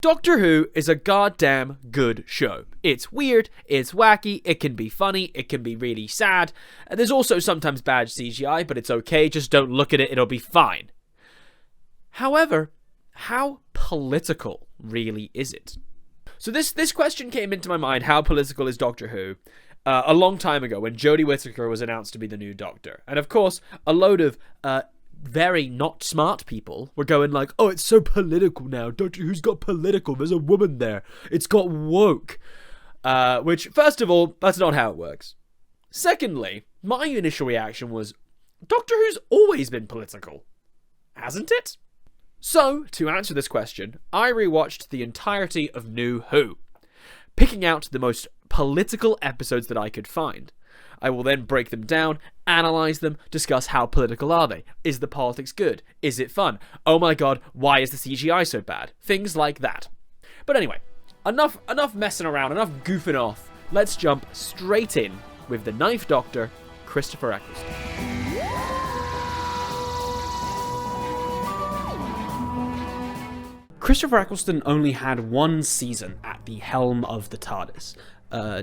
Doctor Who is a goddamn good show. It's weird, it's wacky, it can be funny, it can be really sad, and there's also sometimes bad CGI, but it's okay, just don't look at it, it'll be fine. However, how political really is it? So this question came into my mind, how political is Doctor Who, a long time ago when Jodie Whittaker was announced to be the new Doctor. And of course, a load of very not smart people were going like, oh, it's so political now. Doctor Who's got political. There's a woman there. It's got woke. Which, first of all, that's not how it works. Secondly, my initial reaction was, Doctor Who's always been political, hasn't it? So, to answer this question, I rewatched the entirety of New Who, picking out the most political episodes that I could find. I will then break them down, analyse them, discuss how political are they. Is the politics good? Is it fun? Oh my god, why is the CGI so bad? Things like that. But anyway, enough messing around, enough goofing off. Let's jump straight in with the Ninth Doctor, Christopher Eccleston. Christopher Eccleston only had one season at the helm of the TARDIS.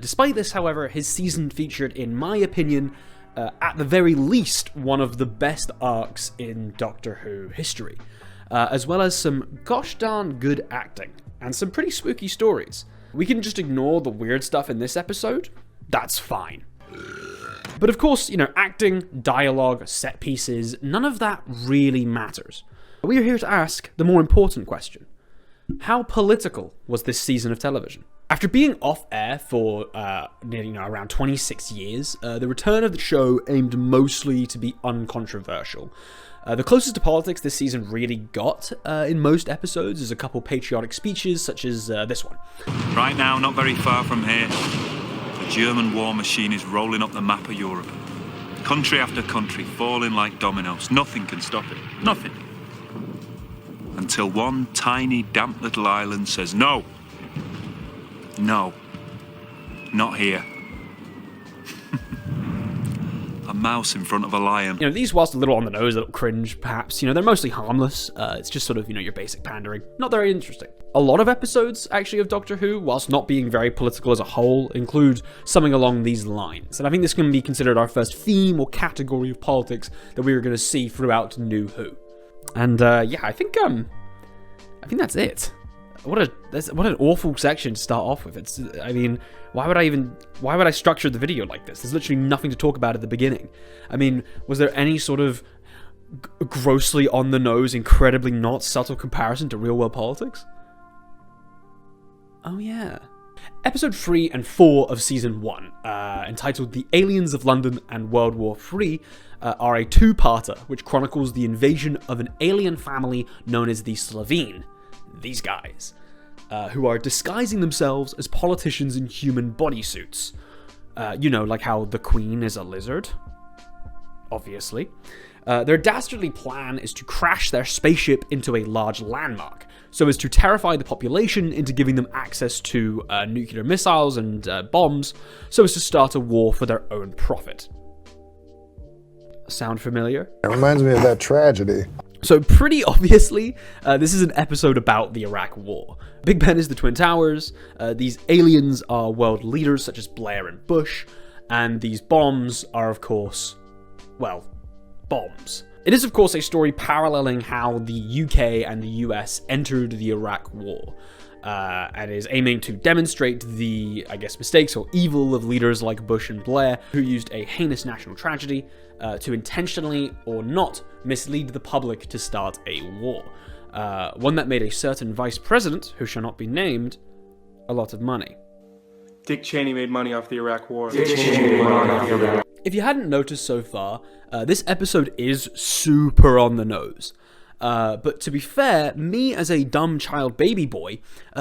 Despite this, however, his season featured, in my opinion, at the very least, one of the best arcs in Doctor Who history, as well as some gosh darn good acting, and some pretty spooky stories. We can just ignore the weird stuff in this episode, that's fine. But of course, acting, dialogue, set pieces, none of that really matters. We are here to ask the more important question. How political was this season of television? After being off-air for around 26 years, the return of the show aimed mostly to be uncontroversial. The closest to politics this season really got in most episodes is a couple patriotic speeches, such as this one. Right now, not very far from here, the German war machine is rolling up the map of Europe. Country after country falling like dominoes. Nothing can stop it. Nothing. Until one tiny, damp little island says no. No, not here. A mouse in front of a lion. These, whilst a little on the nose, a little cringe, perhaps, they're mostly harmless. It's just sort of, your basic pandering. Not very interesting. A lot of episodes, actually, of Doctor Who, whilst not being very political as a whole, include something along these lines. And I think this can be considered our first theme or category of politics that we were going to see throughout New Who. And, yeah, I think that's it. What an awful section to start off with. Why would I structure the video like this? There's literally nothing to talk about at the beginning. Was there any sort of grossly on the nose, incredibly not subtle comparison to real world politics? Oh yeah. Episode 3 and 4 of Season 1, entitled The Aliens of London and World War III, are a two-parter which chronicles the invasion of an alien family known as the Slevene. These guys, who are disguising themselves as politicians in human bodysuits. Like how the Queen is a lizard. Obviously. Their dastardly plan is to crash their spaceship into a large landmark, so as to terrify the population into giving them access to nuclear missiles and bombs, so as to start a war for their own profit. Sound familiar? It reminds me of that tragedy. So pretty obviously, this is an episode about the Iraq War. Big Ben is the Twin Towers, these aliens are world leaders such as Blair and Bush, and these bombs are, of course, well, bombs. It is, of course, a story paralleling how the UK and the US entered the Iraq War, and is aiming to demonstrate the, mistakes or evil of leaders like Bush and Blair, who used a heinous national tragedy to intentionally or not mislead the public to start a war. One that made a certain vice president, who shall not be named, a lot of money. Dick Cheney made money off the Iraq War. If you hadn't noticed so far, this episode is super on the nose. But to be fair, me as a dumb child baby boy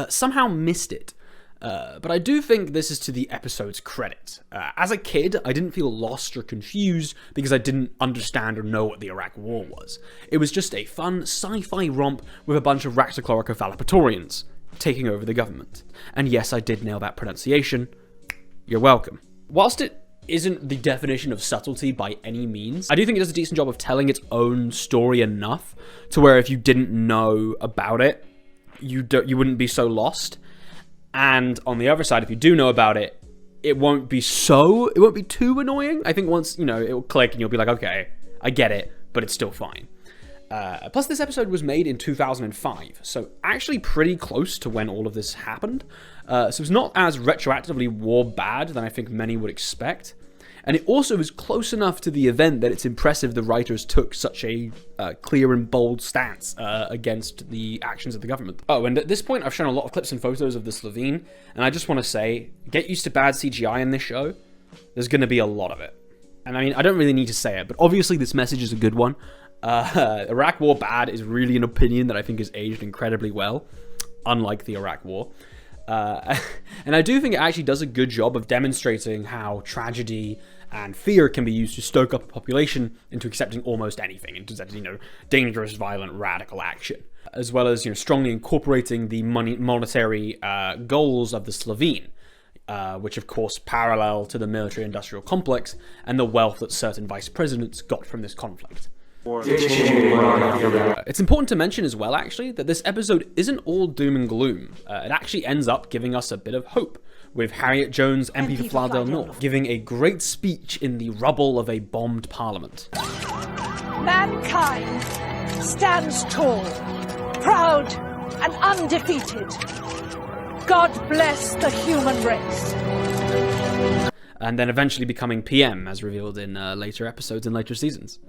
somehow missed it. But I do think this is to the episode's credit. As a kid, I didn't feel lost or confused because I didn't understand or know what the Iraq War was. It was just a fun sci-fi romp with a bunch of Ractochlorocofalapatorians taking over the government. And yes, I did nail that pronunciation. You're welcome. Whilst it isn't the definition of subtlety by any means, I do think it does a decent job of telling its own story enough to where if you didn't know about it, you wouldn't be so lost. And on the other side, if you do know about it, it won't be too annoying. I think once, it will click and you'll be like, okay, I get it, but it's still fine. Plus, this episode was made in 2005, so actually pretty close to when all of this happened. So it's not as retroactively war bad than I think many would expect. And it also is close enough to the event that it's impressive the writers took such a clear and bold stance against the actions of the government. Oh, and at this point, I've shown a lot of clips and photos of the Slovene, and I just want to say, get used to bad CGI in this show. There's going to be a lot of it. And I mean, I don't really need to say it, but obviously this message is a good one. Iraq War bad is really an opinion that I think is aged incredibly well, unlike the Iraq War. And I do think it actually does a good job of demonstrating how tragedy and fear can be used to stoke up a population into accepting almost anything, into dangerous, violent, radical action, as well as strongly incorporating the monetary goals of the Slovene, which of course parallel to the military-industrial complex and the wealth that certain vice presidents got from this conflict. It's important to mention as well, actually, that this episode isn't all doom and gloom. It actually ends up giving us a bit of hope, with Harriet Jones, MP for Flower Dale North, giving a great speech in the rubble of a bombed parliament. Mankind stands tall, proud and undefeated. God bless the human race. And then eventually becoming PM, as revealed in later episodes and later seasons.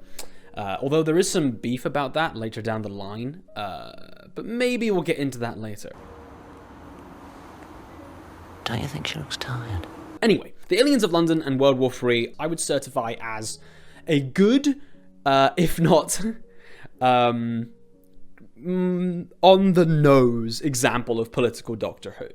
Although there is some beef about that later down the line, but maybe we'll get into that later. Don't you think she looks tired? Anyway, The Aliens of London and World War III, I would certify as a good, if not on the nose example of political Doctor Who.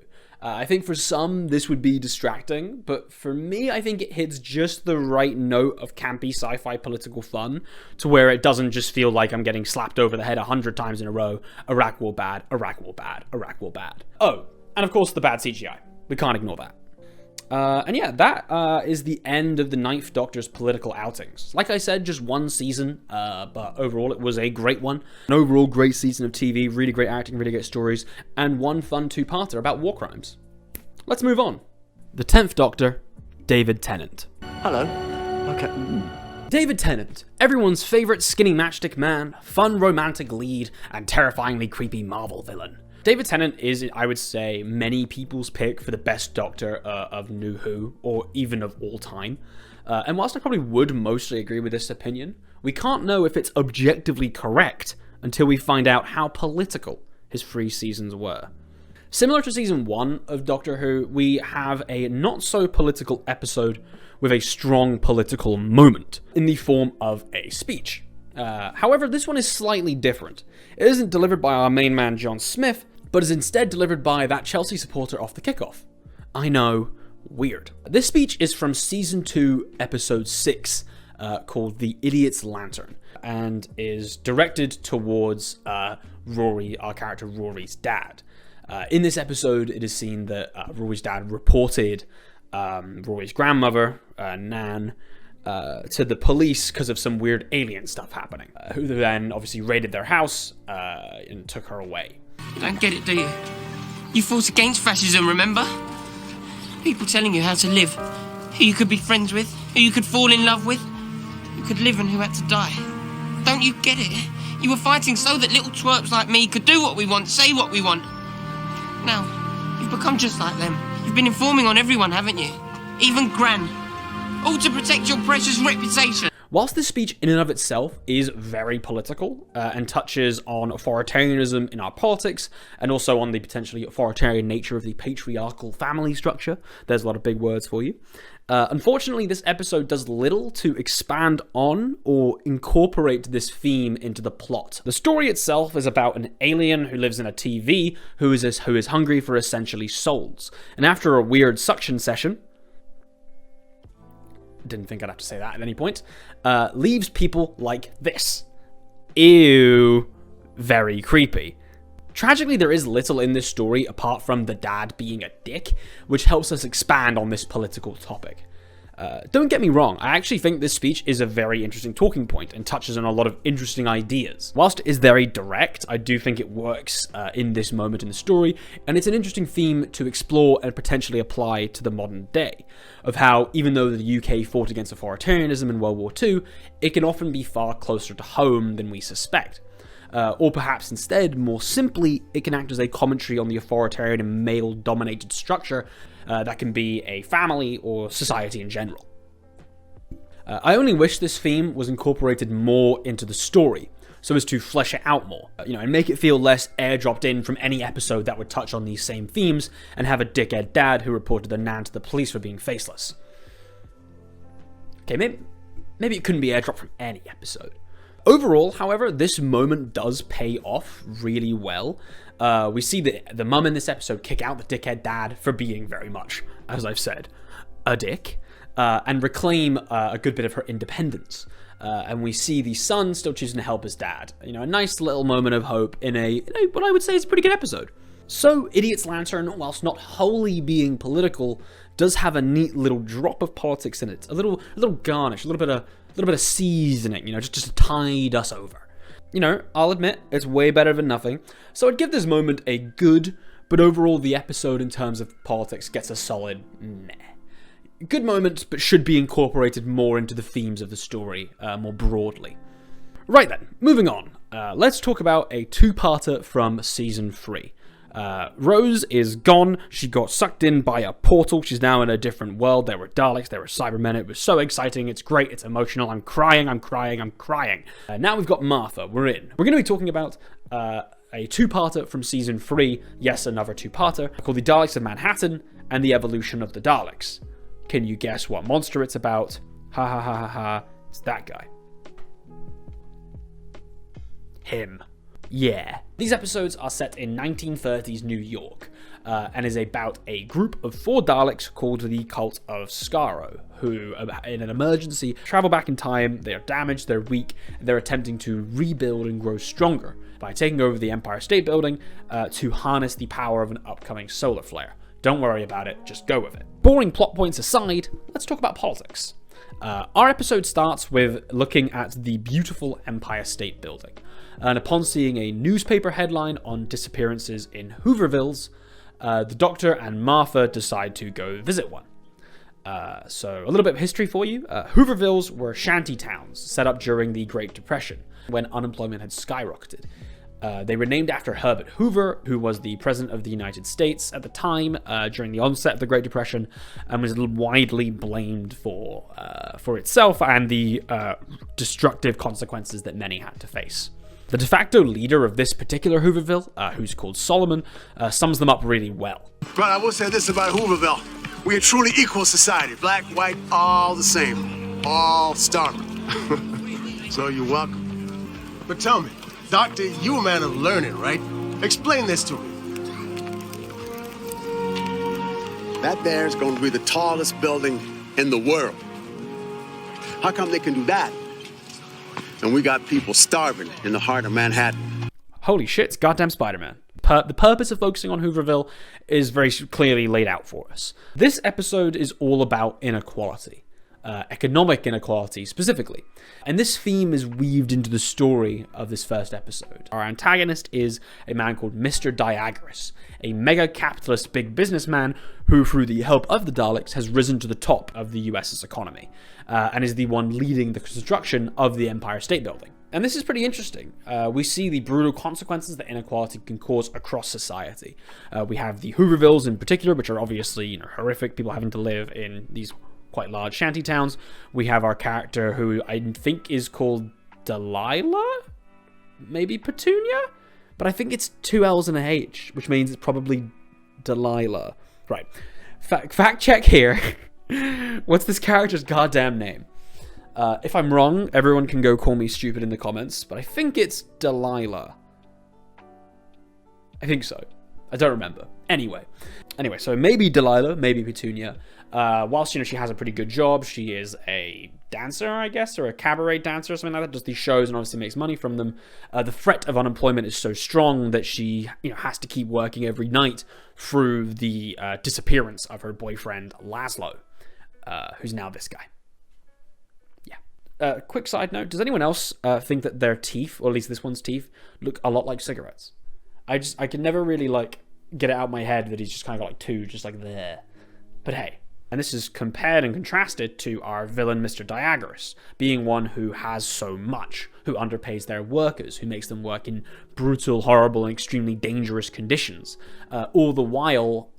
I think for some, this would be distracting, but for me, I think it hits just the right note of campy sci-fi political fun to where it doesn't just feel like I'm getting slapped over the head 100 times in a row. Iraq War bad, Iraq War bad, Iraq War bad. Oh, and of course the bad CGI. We can't ignore that. And yeah, that is the end of the Ninth Doctor's political outings. Like I said, just one season, but overall it was a great one. An overall great season of TV, really great acting, really great stories, and one fun two-parter about war crimes. Let's move on. The 10th Doctor, David Tennant. Hello. Okay. David Tennant, everyone's favourite skinny matchstick man, fun romantic lead, and terrifyingly creepy Marvel villain. David Tennant is, I would say, many people's pick for the best Doctor of New Who, or even of all time. And whilst I probably would mostly agree with this opinion, we can't know if it's objectively correct until we find out how political his 3 seasons were. Similar to season 1 of Doctor Who, we have a not-so-political episode with a strong political moment in the form of a speech. However, this one is slightly different. It isn't delivered by our main man John Smith, but is instead delivered by that Chelsea supporter off the kickoff. I know, weird. This speech is from season 2, episode 6, called The Idiot's Lantern, and is directed towards Rory, our character Rory's dad. In this episode, it is seen that Rory's dad reported Rory's grandmother, Nan, to the police because of some weird alien stuff happening, who then obviously raided their house and took her away. Don't get it, do you? You fought against fascism, remember? People telling you how to live, who you could be friends with, who you could fall in love with, who could live and who had to die. Don't you get it? You were fighting so that little twerps like me could do what we want, say what we want. Now, you've become just like them. You've been informing on everyone, haven't you? Even Gran. All to protect your precious reputation. Whilst this speech in and of itself is very political and touches on authoritarianism in our politics and also on the potentially authoritarian nature of the patriarchal family structure, there's a lot of big words for you. Unfortunately, this episode does little to expand on or incorporate this theme into the plot. The story itself is about an alien who lives in a TV who is hungry for essentially souls. And after a weird suction session, didn't think I'd have to say that at any point, leaves people like this. Ew. Very creepy. Tragically, there is little in this story apart from the dad being a dick, which helps us expand on this political topic. Don't get me wrong, I actually think this speech is a very interesting talking point and touches on a lot of interesting ideas. Whilst it is very direct, I do think it works in this moment in the story, and it's an interesting theme to explore and potentially apply to the modern day, of how even though the UK fought against authoritarianism in World War II, it can often be far closer to home than we suspect. Or perhaps instead, more simply, it can act as a commentary on the authoritarian and male-dominated structure that can be a family or society in general. I only wish this theme was incorporated more into the story, so as to flesh it out more, and make it feel less airdropped in from any episode that would touch on these same themes and have a dickhead dad who reported the nan to the police for being faceless. Okay, maybe it couldn't be airdropped from any episode. Overall, however, this moment does pay off really well. We see the mum in this episode kick out the dickhead dad for being very much, as I've said, a dick, and reclaim a good bit of her independence. And we see the son still choosing to help his dad. A nice little moment of hope in what I would say is a pretty good episode. So, Idiot's Lantern, whilst not wholly being political, does have a neat little drop of politics in it. A little garnish, a little bit of seasoning, just to tide us over. I'll admit, it's way better than nothing. So I'd give this moment a good, but overall the episode in terms of politics gets a solid meh. Good moment, but should be incorporated more into the themes of the story, more broadly. Right then, moving on. Let's talk about a two-parter from Season 3. Rose is gone. She got sucked in by a portal. She's now in a different world. There were Daleks, there were Cybermen. It was so exciting. It's great. It's emotional. I'm crying. Now we've got Martha. We're in. We're going to be talking about a two-parter from Season 3. Yes, another two-parter called The Daleks of Manhattan and The Evolution of the Daleks. Can you guess what monster it's about? Ha ha ha ha ha. It's that guy. Him. Yeah. These episodes are set in 1930s New York, and is about a group of 4 Daleks called the Cult of Skaro, who, in an emergency, travel back in time. They are damaged, they're weak, and they're attempting to rebuild and grow stronger by taking over the Empire State Building to harness the power of an upcoming solar flare. Don't worry about it, just go with it. Boring plot points aside, let's talk about politics. Our episode starts with looking at the beautiful Empire State Building. And upon seeing a newspaper headline on disappearances in Hoovervilles, the Doctor and Martha decide to go visit one. So a little bit of history for you. Hoovervilles were shanty towns set up during the Great Depression when unemployment had skyrocketed. They were named after Herbert Hoover, who was the President of the United States at the time during the onset of the Great Depression, and was widely blamed for itself and the destructive consequences that many had to face. The de facto leader of this particular Hooverville, who's called Solomon, sums them up really well. But I will say this about Hooverville. We are a truly equal society. Black, white, all the same. All starving. So you're welcome. But tell me, Doctor, you're a man of learning, right? Explain this to me. That there is going to be the tallest building in the world. How come they can do that? And we got people starving in the heart of Manhattan. Holy shit, it's goddamn Spider-Man. The purpose of focusing on Hooverville is very clearly laid out for us. This episode is all about inequality. Economic inequality specifically. And this theme is weaved into the story of this first episode. Our antagonist is a man called Mr. Diagoras, a mega-capitalist big businessman who, through the help of the Daleks, has risen to the top of the US's economy, and is the one leading the construction of the Empire State Building. And this is pretty interesting. We see the brutal consequences that inequality can cause across society. We have the Hoovervilles in particular, which are obviously horrific, people having to live in these quite large shanty towns. We have our character who I think is called Delilah? Maybe Petunia? But I think it's 2 L's and a H, which means it's probably Delilah. Right. Fact check here. What's this character's goddamn name? If I'm wrong, everyone can go call me stupid in the comments, but I think it's Delilah. I think so. I don't remember. Anyway, so maybe Delilah, maybe Petunia. Whilst, she has a pretty good job, she is a dancer, I guess, or a cabaret dancer or something like that, does these shows and obviously makes money from them. The threat of unemployment is so strong that she, has to keep working every night through the disappearance of her boyfriend, Laszlo. who's now this guy. Quick side note, does anyone else think that their teeth, or at least this one's teeth, look a lot like cigarettes? I can never really, like, get it out of my head that he's just kind of got, like, two, just like there. But hey, and this is compared and contrasted to our villain, Mr. Diagoras, being one who has so much, who underpays their workers, who makes them work in brutal, horrible, and extremely dangerous conditions, all the while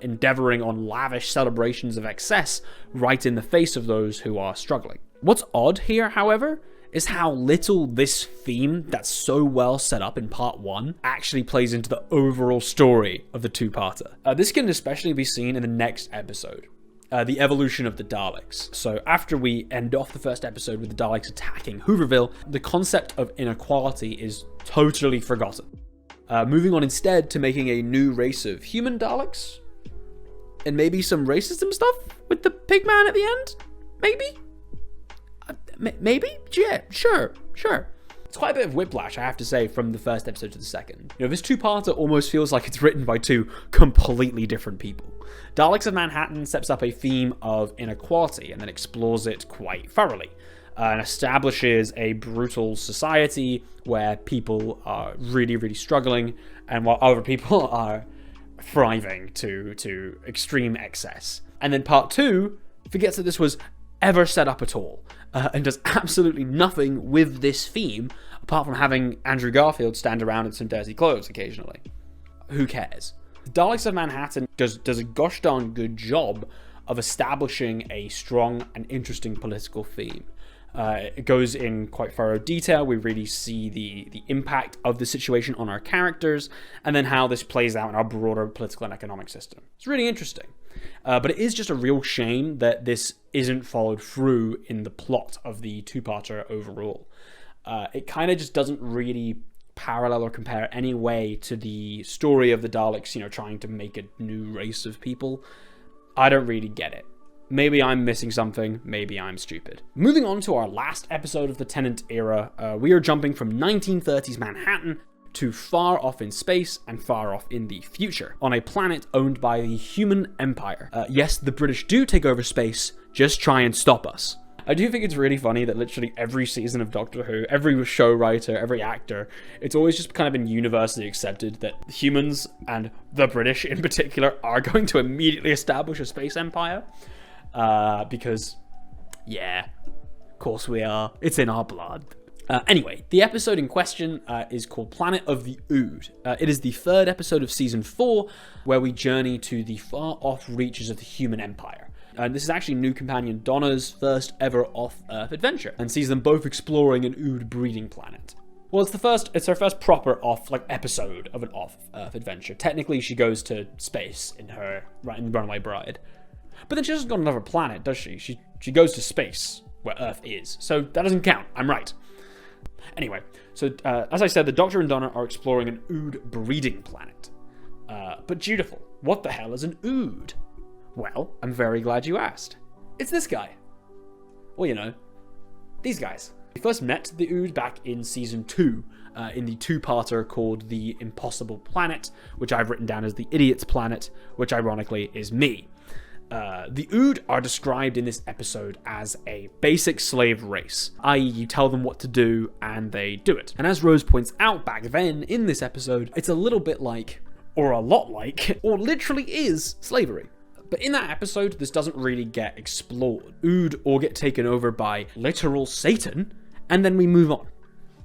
endeavoring on lavish celebrations of excess right in the face of those who are struggling. What's odd here, however, is how little this theme that's so well set up in part 1 actually plays into the overall story of the two-parter. This can especially be seen in the next episode, the evolution of the Daleks. So after we end off the first episode with the Daleks attacking Hooverville, the concept of inequality is totally forgotten. Moving on instead to making a new race of human Daleks, and maybe some racism stuff with the pig man at the end? Maybe? Maybe? Yeah, sure. It's quite a bit of whiplash, I have to say, from the first episode to the second. You know, this two-parter almost feels like it's written by two completely different people. Daleks of Manhattan sets up a theme of inequality and then explores it quite thoroughly, and establishes a brutal society where people are really, really struggling, and while other people are thriving to extreme excess. And then part 2 forgets that this was ever set up at all, and does absolutely nothing with this theme apart from having Andrew Garfield stand around in some dirty clothes occasionally. Who cares? Daleks of Manhattan does a gosh darn good job of establishing a strong and interesting political theme. It goes in quite thorough detail. We really see the impact of the situation on our characters, and then how this plays out in our broader political and economic system. It's really interesting. But it is just a real shame that this isn't followed through in the plot of the two-parter overall. It kind of just doesn't really parallel or compare any way to the story of the Daleks, you know, trying to make a new race of people. I don't really get it. Maybe I'm missing something, maybe I'm stupid. Moving on to our last episode of the Tennant era, we are jumping from 1930s Manhattan to far off in space and far off in the future, on a planet owned by the Human Empire. Yes, the British do take over space, just try and stop us. I do think it's really funny that literally every season of Doctor Who, every show writer, every actor, it's always just kind of been universally accepted that humans, and the British in particular, are going to immediately establish a space empire. Because, yeah, of course we are. It's in our blood. Anyway, the episode in question is called Planet of the Ood. It is the third episode of Season 4, where we journey to the far-off reaches of the Human Empire. This is actually new companion Donna's first ever off-Earth adventure, and sees them both exploring an Ood breeding planet. Well, it's her first proper episode of an off-Earth adventure. Technically, she goes to space in Runaway Bride. But then she doesn't go on another planet, does she? She goes to space, where Earth is. So that doesn't count. I'm right. Anyway, so as I said, the Doctor and Donna are exploring an Ood breeding planet. But Dutiful, what the hell is an Ood? Well, I'm very glad you asked. It's this guy. Well, you know, these guys. We first met the Ood back in Season 2, in the two-parter called The Impossible Planet, which I've written down as The Idiot's Planet, which ironically is me. The Ood are described in this episode as a basic slave race, i.e. you tell them what to do and they do it. And as Rose points out back then in this episode, it's a little bit like, or a lot like, or literally is slavery. But in that episode, this doesn't really get explored. Ood all get taken over by literal Satan, and then we move on.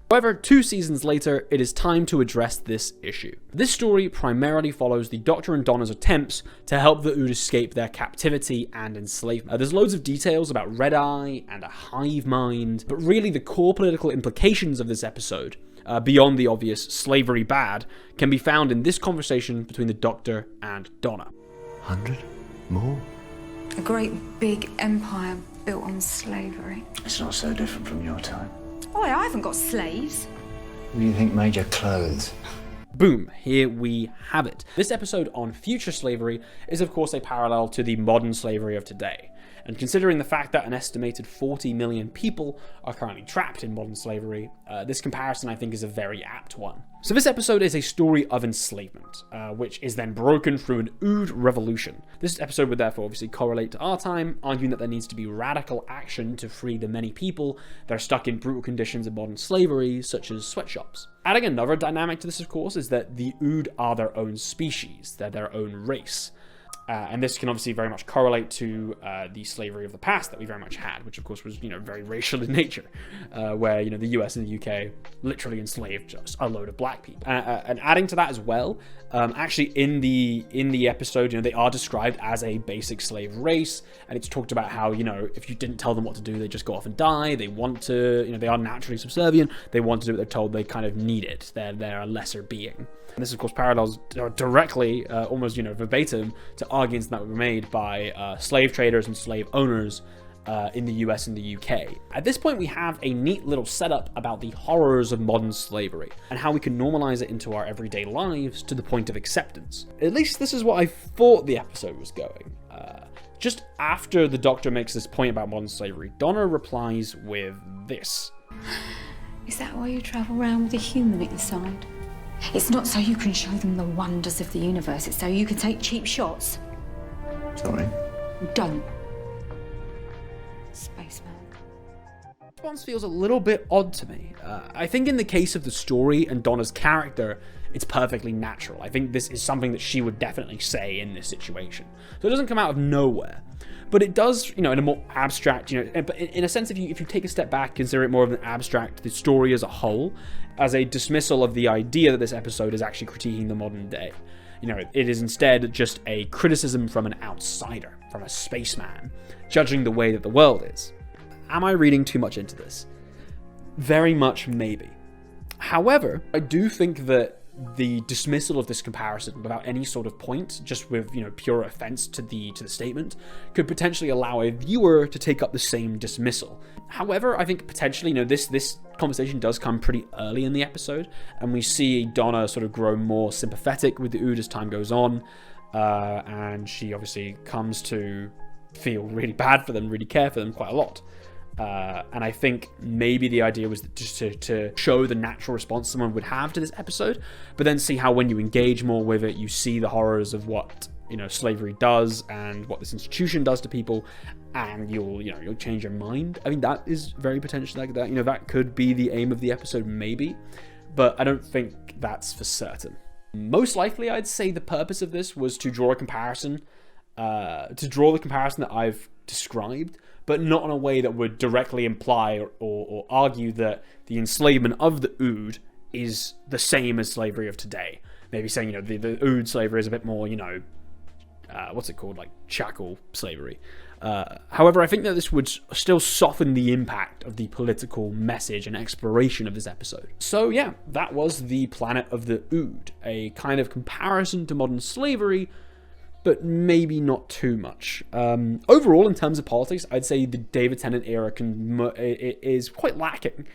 However, 2 seasons later, it is time to address this issue. This story primarily follows the Doctor and Donna's attempts to help the Ood escape their captivity and enslavement. There's loads of details about Red Eye and a hive mind, but really the core political implications of this episode, beyond the obvious slavery bad, can be found in this conversation between the Doctor and Donna. 100 more? A great big empire built on slavery. It's not so different from your time. Oh, I haven't got slaves. Who do you think made your clothes? Boom, here we have it. This episode on future slavery is of course a parallel to the modern slavery of today. And considering the fact that an estimated 40 million people are currently trapped in modern slavery, this comparison I think is a very apt one. So this episode is a story of enslavement, which is then broken through an Ood revolution. This episode would therefore obviously correlate to our time, arguing that there needs to be radical action to free the many people that are stuck in brutal conditions of modern slavery, such as sweatshops. Adding another dynamic to this, of course, is that the Ood are their own species, they're their own race. And this can obviously very much correlate to the slavery of the past that we very much had, which of course was, very racial in nature, where, the US and the UK literally enslaved just a load of black people. And adding to that as well, actually in the episode, they are described as a basic slave race, and it's talked about how, if you didn't tell them what to do, they just go off and die. They want to, they are naturally subservient. They want to do what they're told. They kind of need it. They're a lesser being. And this, of course, parallels directly, almost, verbatim, to arguments that were made by slave traders and slave owners in the US and the UK. At this point, we have a neat little setup about the horrors of modern slavery and how we can normalize it into our everyday lives to the point of acceptance. At least this is what I thought the episode was going. Just after the Doctor makes this point about modern slavery, Donna replies with this. Is that why you travel around with a human at your side? It's not so you can show them the wonders of the universe, it's so you can take cheap shots. Sorry? Don't. Spaceman. Response feels a little bit odd to me. I think in the case of the story and Donna's character, it's perfectly natural. I think this is something that she would definitely say in this situation. So it doesn't come out of nowhere. But it does, in a more abstract, but in a sense, if you take a step back, consider it more of an abstract, the story as a whole, as a dismissal of the idea that this episode is actually critiquing the modern day. It is instead just a criticism from an outsider, from a spaceman, judging the way that the world is. Am I reading too much into this? Very much maybe. However, I do think that the dismissal of this comparison without any sort of point, just with pure offense to the statement, could potentially allow a viewer to take up the same dismissal. However, I think potentially this conversation does come pretty early in the episode, and we see Donna sort of grow more sympathetic with the Ood as time goes on, and she obviously comes to feel really bad for them, really care for them quite a lot. And I think maybe the idea was just to show the natural response someone would have to this episode, but then see how when you engage more with it, you see the horrors of what slavery does and what this institution does to people, and you'll change your mind. I mean, that is very potential. Like that, that could be the aim of the episode, maybe, but I don't think that's for certain. Most likely, I'd say the purpose of this was to draw a comparison, the comparison that I've described, but not in a way that would directly imply or argue that the enslavement of the Ood is the same as slavery of today. Maybe saying, the Ood slavery is a bit more, what's it called, like chattel slavery. However, I think that this would still soften the impact of the political message and exploration of this episode. So yeah, that was the Planet of the Ood, a kind of comparison to modern slavery, but maybe not too much. Overall, in terms of politics, I'd say the David Tennant era is quite lacking.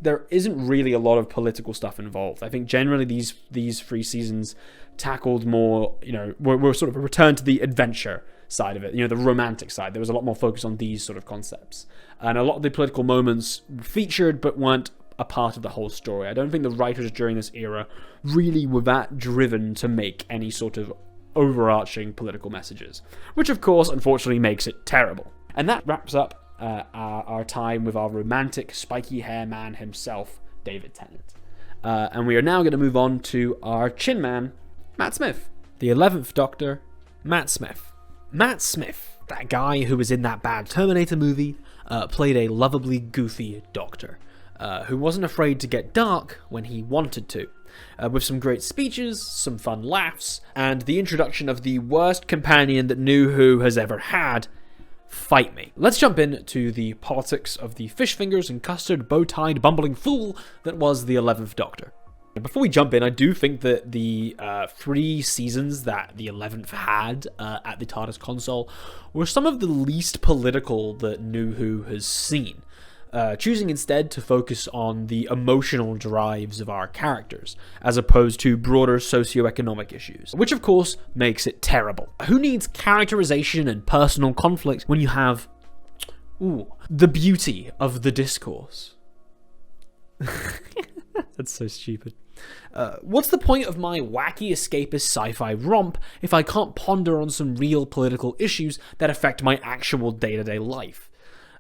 There isn't really a lot of political stuff involved. I think generally these 3 seasons tackled more, were sort of a return to the adventure side of it, the romantic side. There was a lot more focus on these sort of concepts. And a lot of the political moments featured, but weren't a part of the whole story. I don't think the writers during this era really were that driven to make any sort of overarching political messages, which of course unfortunately makes it terrible. And that wraps up our time with our romantic spiky hair man himself, David Tennant. And we are now going to move on to our chin man, Matt Smith. The 11th Doctor, Matt Smith. Matt Smith, that guy who was in that bad Terminator movie, played a lovably goofy doctor, who wasn't afraid to get dark when he wanted to. With some great speeches, some fun laughs, and the introduction of the worst companion that New Who has ever had, Fight Me. Let's jump into the politics of the fish fingers and custard bow-tied bumbling fool that was the 11th Doctor. Before we jump in, I do think that the 3 seasons that the 11th had at the TARDIS console were some of the least political that New Who has seen. Choosing instead to focus on the emotional drives of our characters, as opposed to broader socioeconomic issues, which of course makes it terrible. Who needs characterization and personal conflict when you have Ooh, the beauty of the discourse. That's so stupid. What's the point of my wacky escapist sci-fi romp if I can't ponder on some real political issues that affect my actual day-to-day life?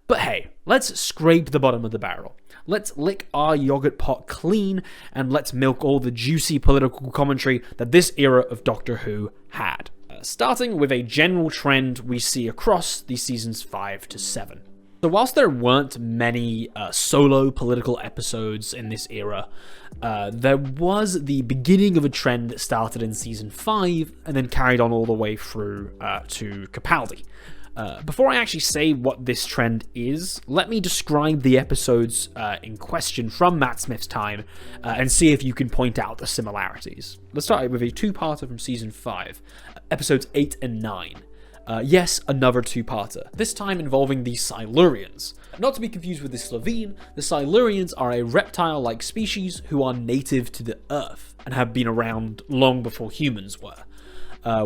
But hey, let's scrape the bottom of the barrel. Let's lick our yogurt pot clean, and let's milk all the juicy political commentary that this era of Doctor Who had. Starting with a general trend we see across the seasons 5 to 7. So whilst there weren't many solo political episodes in this era, there was the beginning of a trend that started in season 5 and then carried on all the way through to Capaldi. Before I actually say what this trend is, let me describe the episodes in question from Matt Smith's time and see if you can point out the similarities. Let's start with a two-parter from season 5, episodes 8 and 9. Yes, another two-parter, this time involving the Silurians. Not to be confused with the Slovene, the Silurians are a reptile-like species who are native to the Earth and have been around long before humans were.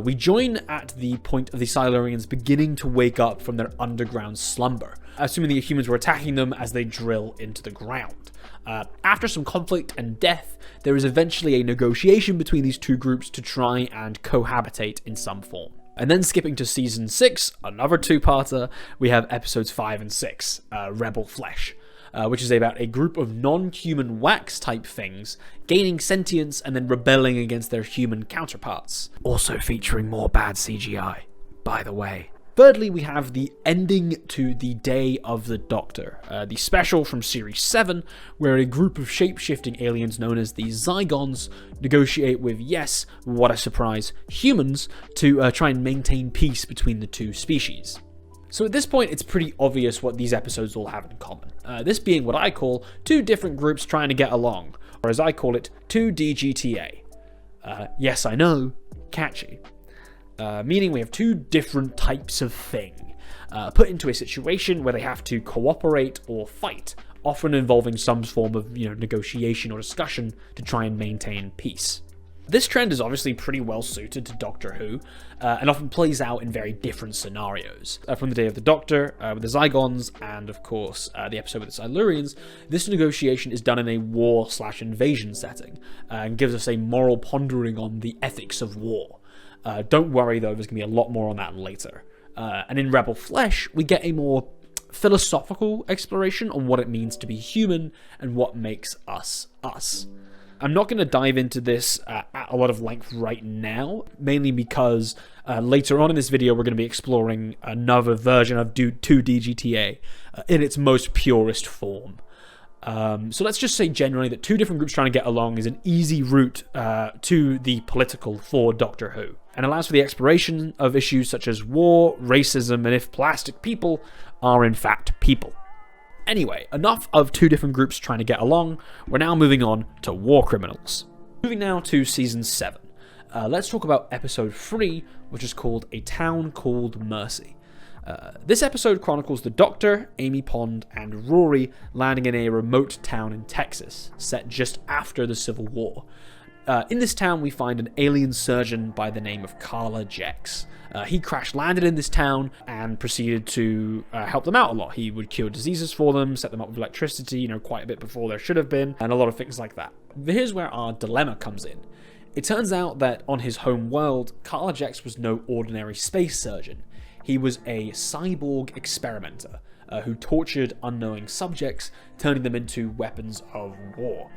We join at the point of the Silurians beginning to wake up from their underground slumber, assuming the humans were attacking them as they drill into the ground. After some conflict and death, there is eventually a negotiation between these two groups to try and cohabitate in some form. And then skipping to season 6, another two-parter, we have episodes 5 and 6, Rebel Flesh, which is about a group of non-human wax-type things gaining sentience and then rebelling against their human counterparts. Also featuring more bad CGI, by the way. Thirdly, we have the ending to the Day of the Doctor, the special from Series 7, where a group of shape-shifting aliens known as the Zygons negotiate with, yes, what a surprise, humans, to try and maintain peace between the two species. So at this point, it's pretty obvious what these episodes all have in common, this being what I call two different groups trying to get along, or as I call it, 2DGTA. Yes, I know, catchy. Meaning we have two different types of thing, put into a situation where they have to cooperate or fight, often involving some form of negotiation or discussion to try and maintain peace. This trend is obviously pretty well suited to Doctor Who, and often plays out in very different scenarios. From the Day of the Doctor, with the Zygons, and of course the episode with the Silurians, this negotiation is done in a war/invasion setting, and gives us a moral pondering on the ethics of war. Don't worry though, there's going to be a lot more on that later. And in Rebel Flesh, we get a more philosophical exploration on what it means to be human and what makes us us. I'm not going to dive into this at a lot of length right now, mainly because later on in this video we're going to be exploring another version of 2DGTA in its most purest form. So let's just say generally that two different groups trying to get along is an easy route to the political for Doctor Who, and allows for the exploration of issues such as war, racism, and if plastic people are in fact people. Anyway, enough of two different groups trying to get along, we're now moving on to war criminals. Moving now to season 7. Let's talk about episode 3, which is called A Town Called Mercy. This episode chronicles the Doctor, Amy Pond, and Rory landing in a remote town in Texas, set just after the Civil War. In this town, we find an alien surgeon by the name of Carla Jex. He crash-landed in this town and proceeded to help them out a lot. He would cure diseases for them, set them up with electricity, quite a bit before there should have been, and a lot of things like that. Here's where our dilemma comes in. It turns out that on his home world, Carla Jex was no ordinary space surgeon. He was a cyborg experimenter who tortured unknowing subjects, turning them into weapons of war.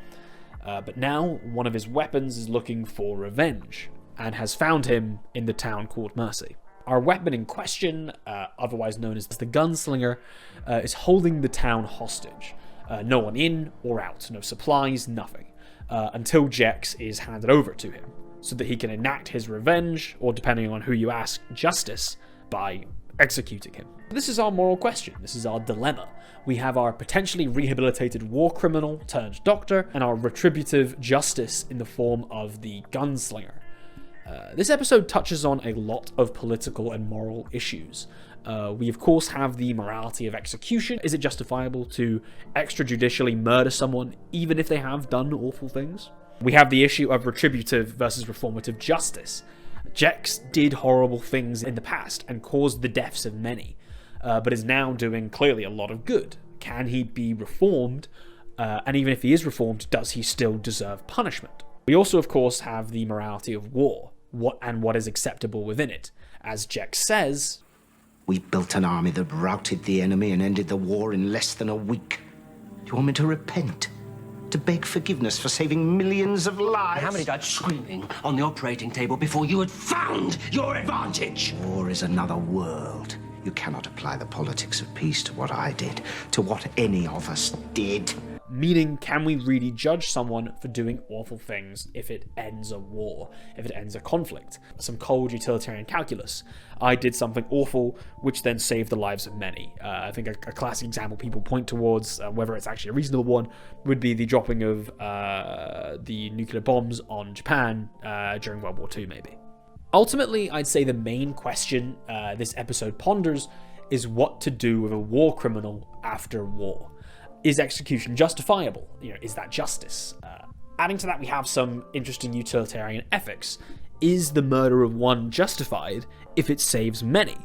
But now, one of his weapons is looking for revenge, and has found him in the town called Mercy. Our weapon in question, otherwise known as the Gunslinger, is holding the town hostage. No one in or out, no supplies, nothing, until Jex is handed over to him, so that he can enact his revenge, or depending on who you ask, justice, by executing him. This is our moral question, this is our dilemma. We have our potentially rehabilitated war criminal turned doctor, and our retributive justice in the form of the Gunslinger. This episode touches on a lot of political and moral issues. We of course have the morality of execution. Is it justifiable to extrajudicially murder someone even if they have done awful things? We have the issue of retributive versus reformative justice. Jex did horrible things in the past and caused the deaths of many. but is now doing clearly a lot of good. Can he be reformed? And even if he is reformed, does he still deserve punishment? We also, of course, have the morality of war, what is acceptable within it. As Jex says, "We built an army that routed the enemy and ended the war in less than a week. Do you want me to repent? To beg forgiveness for saving millions of lives?" How many died screaming on the operating table before you had found your advantage? War is another world. You cannot apply the politics of peace to what I did, to what any of us did. Meaning, can we really judge someone for doing awful things if it ends a war, if it ends a conflict? Some cold utilitarian calculus. I did something awful, which then saved the lives of many. I think a classic example people point towards, whether it's actually a reasonable one, would be the dropping of the nuclear bombs on Japan during World War II, maybe. Ultimately, I'd say the main question this episode ponders is what to do with a war criminal after war. Is execution justifiable? Is that justice? Adding to that, we have some interesting utilitarian ethics. Is the murder of one justified if it saves many?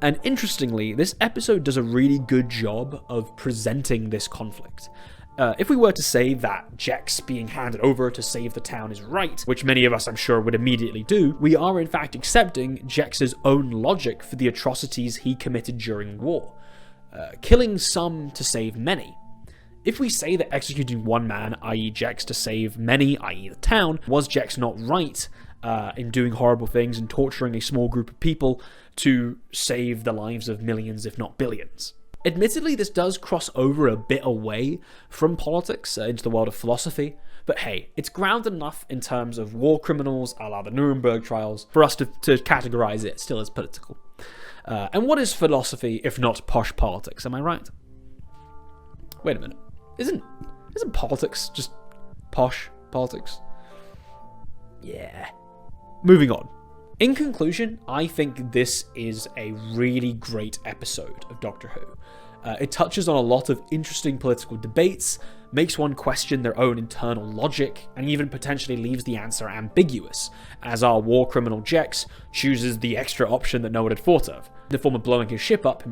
And interestingly, this episode does a really good job of presenting this conflict. If we were to say that Jex being handed over to save the town is right, which many of us I'm sure would immediately do, we are in fact accepting Jex's own logic for the atrocities he committed during war. Killing some to save many. If we say that executing one man, i.e. Jex, to save many, i.e. the town, was Jex not right in doing horrible things and torturing a small group of people to save the lives of millions, if not billions? Admittedly, this does cross over a bit away from politics into the world of philosophy, but hey, it's grounded enough in terms of war criminals, a la the Nuremberg trials, for us to categorize it still as political. And what is philosophy if not posh politics, am I right? Wait a minute. Isn't politics just posh politics? Yeah. Moving on. In conclusion, I think this is a really great episode of Doctor Who. It touches on a lot of interesting political debates, makes one question their own internal logic, and even potentially leaves the answer ambiguous, as our war criminal Jex chooses the extra option that no one had thought of, in the form of blowing his ship up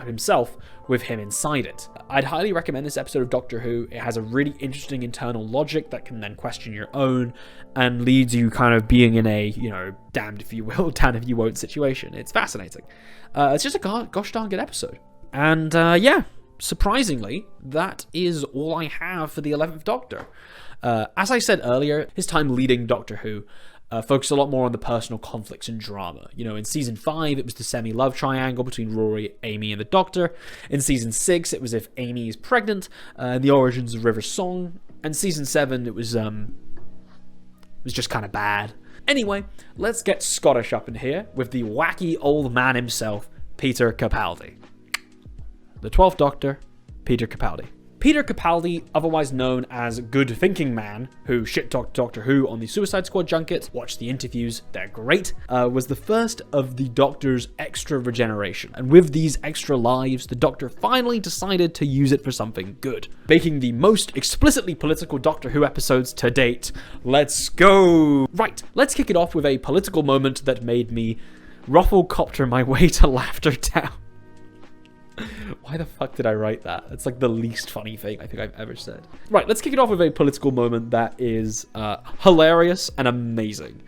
himself with him inside it. I'd highly recommend this episode of Doctor Who. It has a really interesting internal logic that can then question your own, and leads you kind of being in a, damned if you will, damned if you won't situation. It's fascinating. It's just a gosh darn good episode. And surprisingly, that is all I have for the 11th Doctor. As I said earlier, his time leading Doctor Who focused a lot more on the personal conflicts and drama. In Season 5, it was the semi-love triangle between Rory, Amy, and the Doctor. In Season 6, it was if Amy is pregnant, and the origins of River's Song. And Season 7, it was just kind of bad. Anyway, let's get Scottish up in here with the wacky old man himself, Peter Capaldi. The 12th Doctor, Peter Capaldi. Peter Capaldi, otherwise known as Good Thinking Man, who shit-talked Doctor Who on the Suicide Squad junket, watch the interviews, they're great, was the first of the Doctor's extra regeneration. And with these extra lives, the Doctor finally decided to use it for something good, making the most explicitly political Doctor Who episodes to date. Let's go! Right, let's kick it off with a political moment that made me ruffle-copter my way to Laughter Town. Why the fuck did I write that? It's like the least funny thing I think I've ever said. Right, let's kick it off with a political moment that is hilarious and amazing.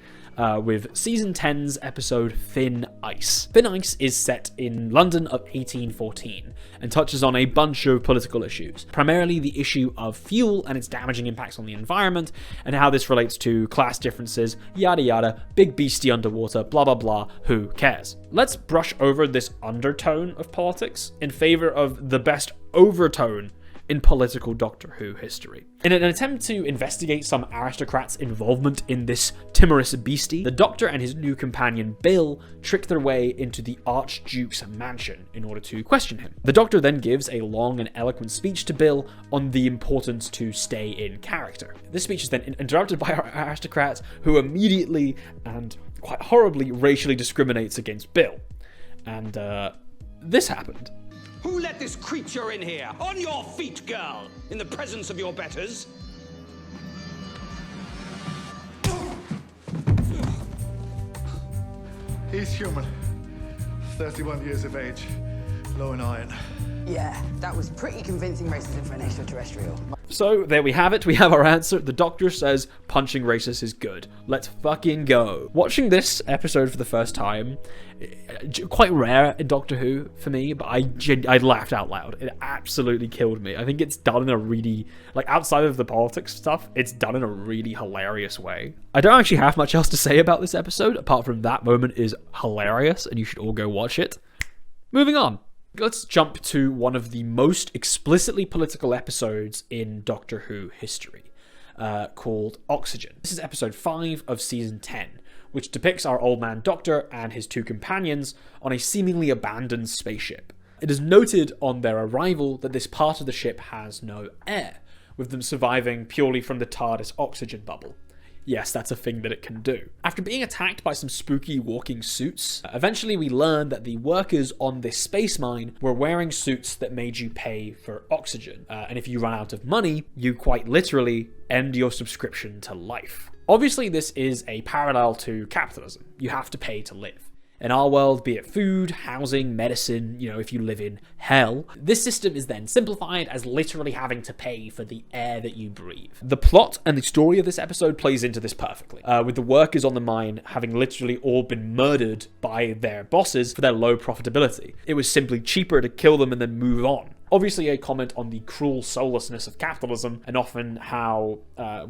With Season 10's episode Thin Ice. Thin Ice is set in London of 1814 and touches on a bunch of political issues, primarily the issue of fuel and its damaging impacts on the environment, and how this relates to class differences, yada yada, big beastie underwater, blah blah blah, who cares? Let's brush over this undertone of politics in favor of the best overtone in political Doctor Who history. In an attempt to investigate some aristocrats' involvement in this timorous beastie, the Doctor and his new companion Bill trick their way into the Archduke's mansion in order to question him. The Doctor then gives a long and eloquent speech to Bill on the importance to stay in character. This speech is then interrupted by our aristocrat, who immediately and quite horribly racially discriminates against Bill. And this happened. Who let this creature in here? On your feet, girl! In the presence of your betters. He's human. 31 years of age. Low in iron. Yeah, that was pretty convincing racism for an extraterrestrial. So there we have it. We have our answer. The Doctor says punching racists is good. Let's fucking go. Watching this episode for the first time, quite rare in Doctor Who for me, but I laughed out loud. It absolutely killed me. I think it's done in a really, like, outside of the politics stuff, it's done in a really hilarious way. I don't actually have much else to say about this episode, apart from that moment is hilarious, and you should all go watch it. Moving on. Let's jump to one of the most explicitly political episodes in Doctor Who history, called Oxygen. This is episode 5 of season 10, which depicts our old man Doctor and his 2 companions on a seemingly abandoned spaceship. It is noted on their arrival that this part of the ship has no air, with them surviving purely from the TARDIS oxygen bubble. Yes, that's a thing that it can do. After being attacked by some spooky walking suits, eventually we learn that the workers on this space mine were wearing suits that made you pay for oxygen. And if you run out of money, you quite literally end your subscription to life. Obviously, this is a parallel to capitalism. You have to pay to live. In our world, be it food, housing, medicine, if you live in hell, this system is then simplified as literally having to pay for the air that you breathe. The plot and the story of this episode plays into this perfectly, with the workers on the mine having literally all been murdered by their bosses for their low profitability. It was simply cheaper to kill them and then move on. Obviously a comment on the cruel soullessness of capitalism and often how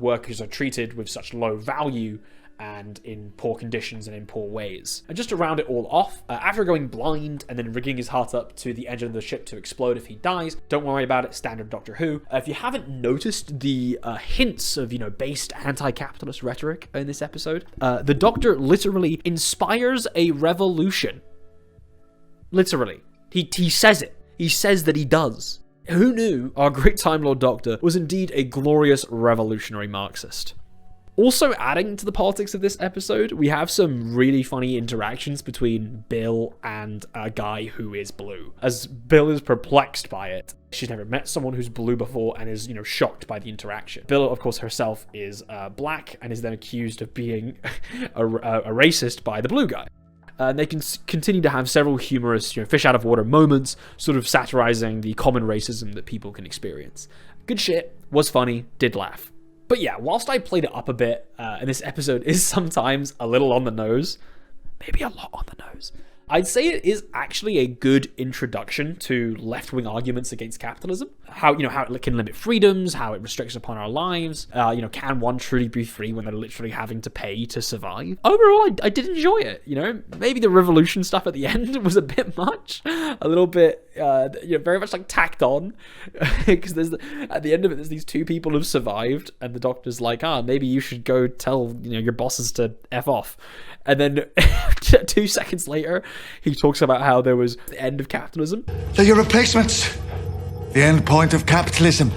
workers are treated with such low value and in poor conditions and in poor ways. And just to round it all off, after going blind and then rigging his heart up to the engine of the ship to explode if he dies, don't worry about it, standard Doctor Who. If you haven't noticed the hints of, based anti-capitalist rhetoric in this episode, the Doctor literally inspires a revolution. Literally. He says it. He says that he does. Who knew our great Time Lord Doctor was indeed a glorious revolutionary Marxist? Also adding to the politics of this episode, we have some really funny interactions between Bill and a guy who is blue, as Bill is perplexed by it. She's never met someone who's blue before and is, shocked by the interaction. Bill, of course, herself is black and is then accused of being a racist by the blue guy. And they can continue to have several humorous, fish out of water moments, sort of satirizing the common racism that people can experience. Good shit, was funny, did laugh. But yeah, whilst I played it up a bit, and this episode is sometimes a little on the nose, maybe a lot on the nose, I'd say it is actually a good introduction to left-wing arguments against capitalism. How it can limit freedoms, how it restricts upon our lives. Can one truly be free when they're literally having to pay to survive? Overall, I did enjoy it. Maybe the revolution stuff at the end was a bit much, a little bit, very much like tacked on, because at the end of it, there's these 2 people who've survived, and the Doctor's like, maybe you should go tell your bosses to F off. And then 2 seconds later, he talks about how there was the end of capitalism. They're your replacements. The end point of capitalism.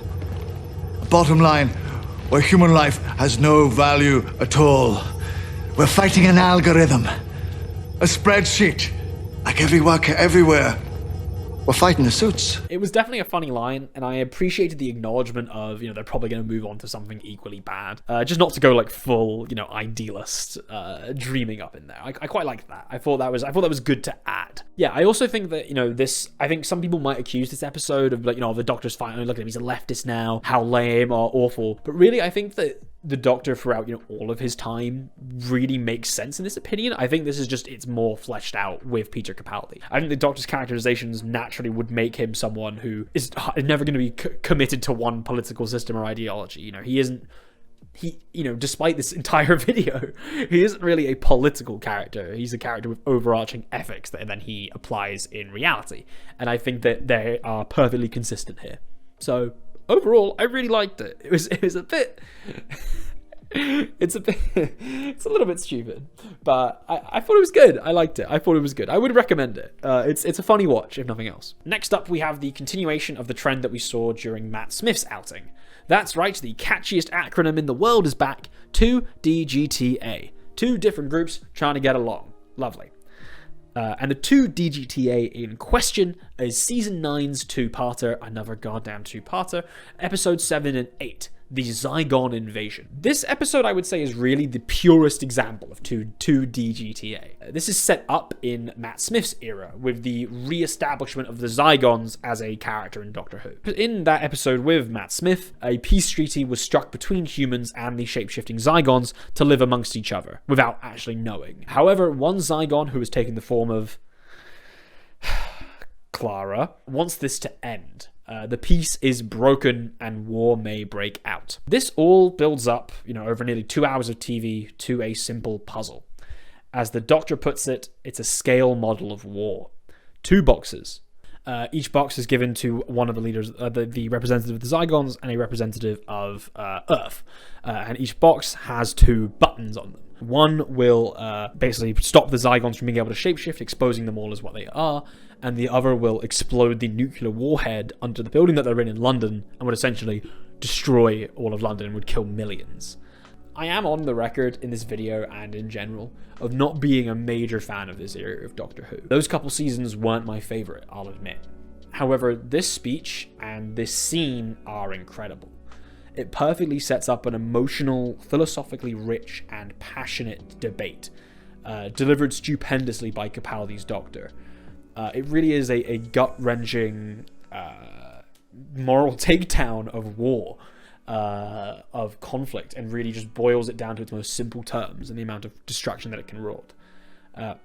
A bottom line where human life has no value at all. We're fighting an algorithm. A spreadsheet. Like every worker everywhere. We're fighting the suits. It was definitely a funny line, and I appreciated the acknowledgement of, they're probably going to move on to something equally bad. Just not to go like full, idealist dreaming up in there. I quite liked that. I thought that was good to add. Yeah, I also think that, I think some people might accuse this episode of the Doctor's fine. Look at him, he's a leftist now. How lame or awful. But really, I think that the Doctor throughout all of his time really makes sense in this opinion. I think this is just, it's more fleshed out with Peter Capaldi. I think the Doctor's characterizations naturally would make him someone who is never going to be committed to one political system or ideology. Despite this entire video, he isn't really a political character. He's a character with overarching ethics that then he applies in reality. And I think that they are perfectly consistent here. So overall, I really liked it. It was a bit... it's a little bit stupid, but I thought it was good. I liked it. I thought it was good. I would recommend it. It's a funny watch, if nothing else. Next up, we have the continuation of the trend that we saw during Matt Smith's outing. That's right, the catchiest acronym in the world is back, 2DGTA. 2 different groups trying to get along. Lovely. And the 2DGTA in question is Season 9's 2-parter, another goddamn 2-parter, Episodes 7 and 8, the Zygon invasion. This episode, I would say, is really the purest example of 2D GTA. This is set up in Matt Smith's era, with the re-establishment of the Zygons as a character in Doctor Who. In that episode with Matt Smith, a peace treaty was struck between humans and the shape-shifting Zygons to live amongst each other, without actually knowing. However, one Zygon, who has taken the form of Clara, wants this to end. The peace is broken and war may break out. This all builds up, over nearly 2 hours of TV to a simple puzzle. As the Doctor puts it, it's a scale model of war. 2 boxes. Each box is given to one of the leaders, the representative of the Zygons and a representative of Earth. And each box has 2 buttons on them. One will basically stop the Zygons from being able to shapeshift, exposing them all as what they are, and the other will explode the nuclear warhead under the building that they're in London and would essentially destroy all of London and would kill millions. I am on the record in this video and in general of not being a major fan of this era of Doctor Who. Those couple seasons weren't my favourite, I'll admit. However, this speech and this scene are incredible. It perfectly sets up an emotional, philosophically rich and passionate debate, delivered stupendously by Capaldi's Doctor. It really is a gut-wrenching moral takedown of war, of conflict, and really just boils it down to its most simple terms and the amount of destruction that it can wrought.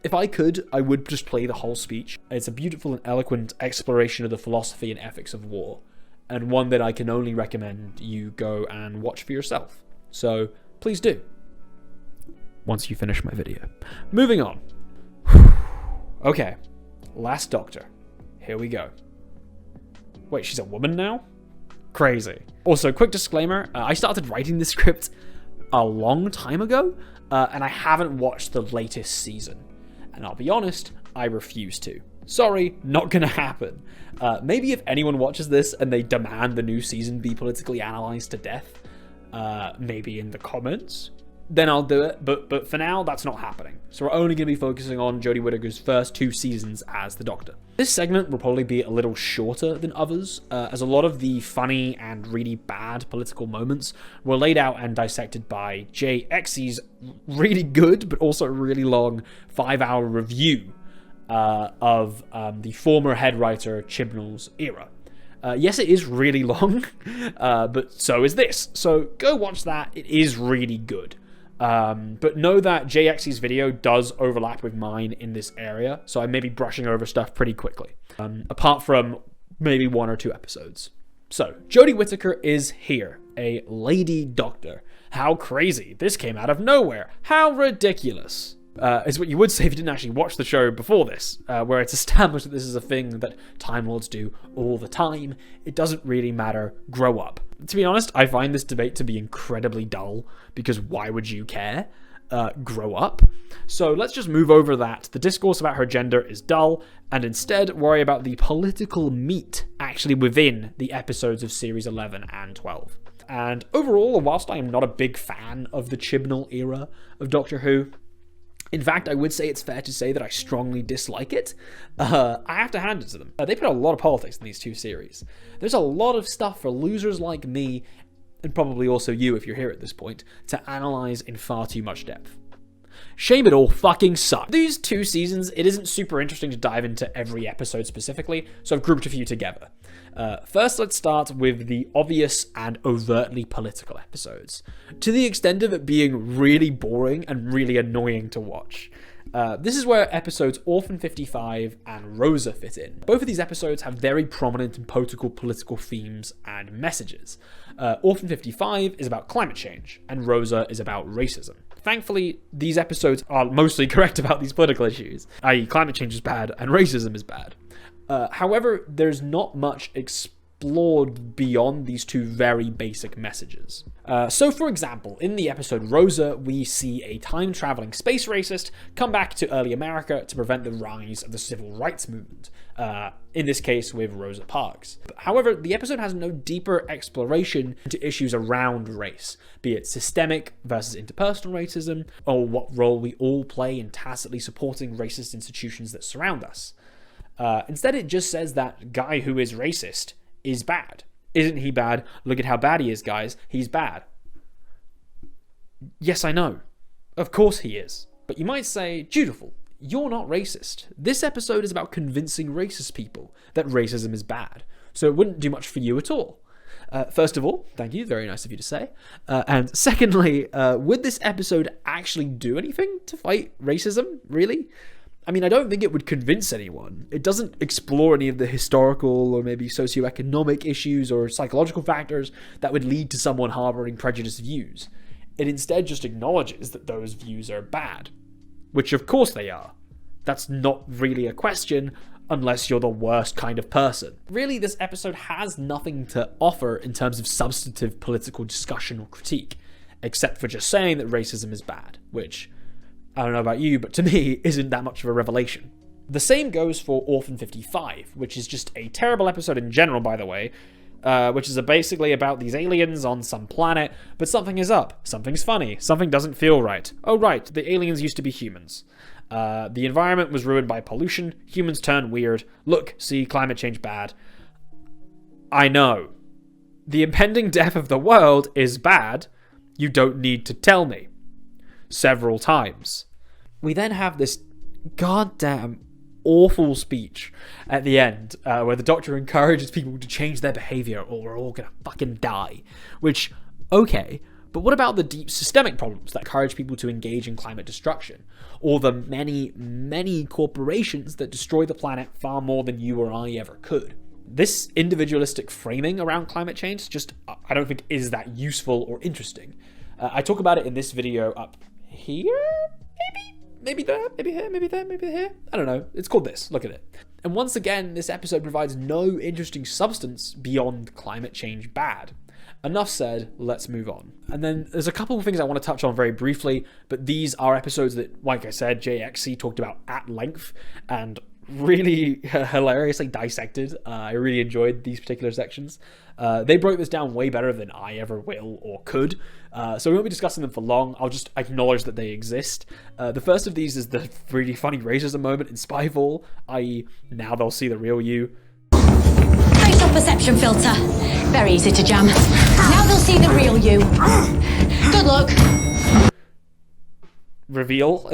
If I could, I would just play the whole speech. It's a beautiful and eloquent exploration of the philosophy and ethics of war, and one that I can only recommend you go and watch for yourself. So please do, once you finish my video. Moving on. Okay, Last Doctor. Here we go. Wait, she's a woman now? Crazy. Also, quick disclaimer, I started writing this script a long time ago, and I haven't watched the latest season. And I'll be honest, I refuse to. Sorry, not gonna happen. Maybe if anyone watches this and they demand the new season be politically analysed to death, maybe in the comments, then I'll do it. But for now, that's not happening. So we're only gonna be focusing on Jodie Whittaker's first 2 seasons as the Doctor. This segment will probably be a little shorter than others, as a lot of the funny and really bad political moments were laid out and dissected by JX's really good but also really long 5-hour review of the former head writer Chibnall's era. Yes, it is really long, but so is this. So go watch that. It is really good. But know that JX's video does overlap with mine in this area, so I may be brushing over stuff pretty quickly, apart from maybe 1 or 2 episodes. So, Jodie Whittaker is here, a lady doctor. How crazy. This came out of nowhere. How ridiculous. Is what you would say if you didn't actually watch the show before this, where it's established that this is a thing that Time Lords do all the time. It doesn't really matter. Grow up. To be honest, I find this debate to be incredibly dull, because why would you care? Grow up. So let's just move over that. The discourse about her gender is dull, and instead worry about the political meat actually within the episodes of Series 11 and 12. And overall, whilst I am not a big fan of the Chibnall era of Doctor Who, in fact, I would say it's fair to say that I strongly dislike it. I have to hand it to them. They put a lot of politics in these 2 series. There's a lot of stuff for losers like me, and probably also you if you're here at this point, to analyse in far too much depth. Shame it all fucking sucks. These 2 seasons, it isn't super interesting to dive into every episode specifically, so I've grouped a few together. First, let's start with the obvious and overtly political episodes, to the extent of it being really boring and really annoying to watch. This is where episodes Orphan 55 and Rosa fit in. Both of these episodes have very prominent and potent political themes and messages. Orphan 55 is about climate change, and Rosa is about racism. Thankfully, these episodes are mostly correct about these political issues, i.e. climate change is bad and racism is bad. However, there's not much explored beyond these 2 very basic messages. So for example, in the episode Rosa, we see a time-traveling space racist come back to early America to prevent the rise of the civil rights movement, in this case with Rosa Parks. However, the episode has no deeper exploration into issues around race, be it systemic versus interpersonal racism, or what role we all play in tacitly supporting racist institutions that surround us. Instead, it just says that guy who is racist is bad. Isn't he bad? Look at how bad he is, guys. He's bad. Yes, I know. Of course he is. But you might say, Dutiful, you're not racist. This episode is about convincing racist people that racism is bad. So it wouldn't do much for you at all. First of all, thank you. Very nice of you to say. And secondly, would this episode actually do anything to fight racism? Really? I mean, I don't think it would convince anyone. It doesn't explore any of the historical or maybe socioeconomic issues or psychological factors that would lead to someone harboring prejudiced views. It instead just acknowledges that those views are bad, which of course they are. That's not really a question unless you're the worst kind of person. Really, this episode has nothing to offer in terms of substantive political discussion or critique, except for just saying that racism is bad, which, I don't know about you, but to me, isn't that much of a revelation. The same goes for Orphan 55, which is just a terrible episode in general, by the way, which is basically about these aliens on some planet, but something is up, something's funny, something doesn't feel right. Oh right, the aliens used to be humans. The environment was ruined by pollution, humans turned weird, look, see, climate change bad. I know. The impending death of the world is bad, you don't need to tell me. Several times. We then have this goddamn awful speech at the end where the Doctor encourages people to change their behavior or we're all gonna fucking die. Which, okay, but what about the deep systemic problems that encourage people to engage in climate destruction? Or the many, many corporations that destroy the planet far more than you or I ever could? This individualistic framing around climate change just, I don't think, is that useful or interesting. I talk about it in this video up here, maybe there, maybe here, maybe there, maybe here. I don't know. It's called this. Look at it. And once again, this episode provides no interesting substance beyond climate change bad. Enough said, let's move on. And then there's a couple of things I want to touch on very briefly, but these are episodes that, like I said, JXC talked about at length and really hilariously dissected. I really enjoyed these particular sections. They broke this down way better than I ever will or could. So we won't be discussing them for long. I'll just acknowledge that they exist. The first of these is the really funny racism moment in Spyfall, i.e. now they'll see the real you. Facial perception filter. Very easy to jam. Now they'll see the real you. Good luck. Reveal.